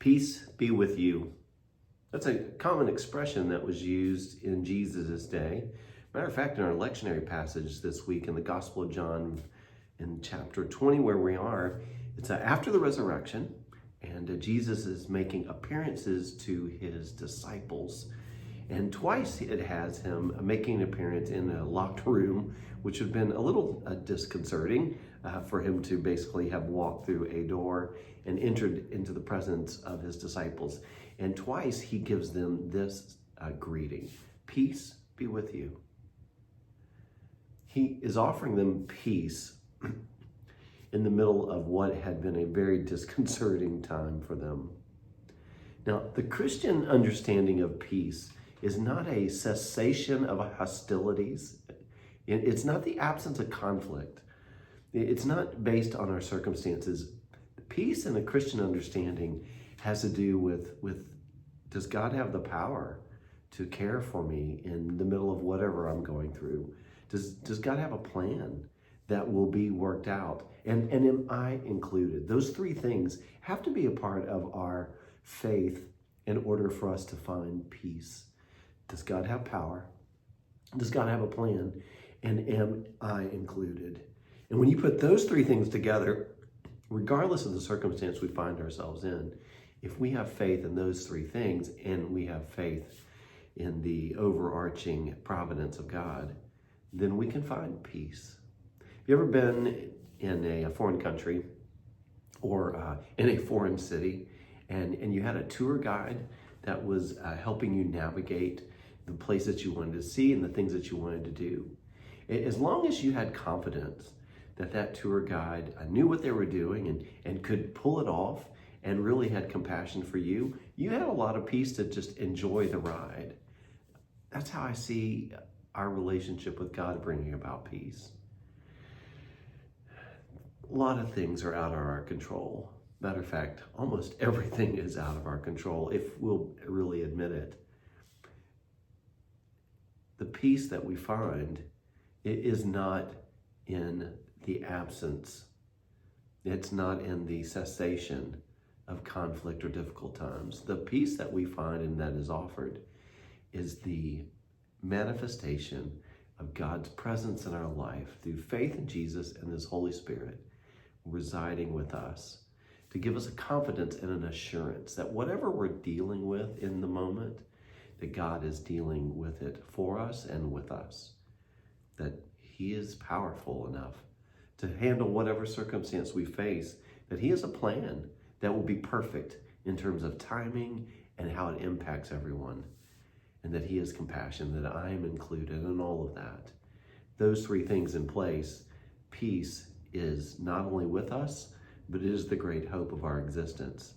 Peace be with you. That's a common expression that was used in Jesus' day. Matter of fact, in our lectionary passage this week in the Gospel of John, in chapter 20, where we are, it's after the resurrection, and Jesus is making appearances to his disciples. And twice it has him making an appearance in a locked room, which would have been a little disconcerting for him to basically have walked through a door and entered into the presence of his disciples. And twice he gives them this greeting: peace be with you. He is offering them peace in the middle of what had been a very disconcerting time for them. Now, the Christian understanding of peace is not a cessation of hostilities. It's not the absence of conflict. It's not based on our circumstances. Peace in a Christian understanding has to do with does God have the power to care for me in the middle of whatever I'm going through? Does God have a plan that will be worked out? And am I included? Those three things have to be a part of our faith in order for us to find peace. Does God have power? Does God have a plan? And am I included? And when you put those three things together, regardless of the circumstance we find ourselves in, if we have faith in those three things and we have faith in the overarching providence of God, then we can find peace. Have you ever been in a foreign country or in a foreign city and you had a tour guide that was helping you navigate the place that you wanted to see and the things that you wanted to do? As long as you had confidence that that tour guide knew what they were doing and could pull it off and really had compassion for you, you had a lot of peace to just enjoy the ride. That's how I see our relationship with God bringing about peace. A lot of things are out of our control. Matter of fact, almost everything is out of our control if we'll really admit it. The peace that we find is not in the absence. It's not in the cessation of conflict or difficult times. The peace that we find and that is offered is the manifestation of God's presence in our life through faith in Jesus and His Holy Spirit residing with us to give us a confidence and an assurance that whatever we're dealing with in the moment, that God is dealing with it for us and with us, that He is powerful enough to handle whatever circumstance we face, that He has a plan that will be perfect in terms of timing and how it impacts everyone, and that He has compassion, that I am included in all of that. Those three things in place, peace is not only with us, but it is the great hope of our existence.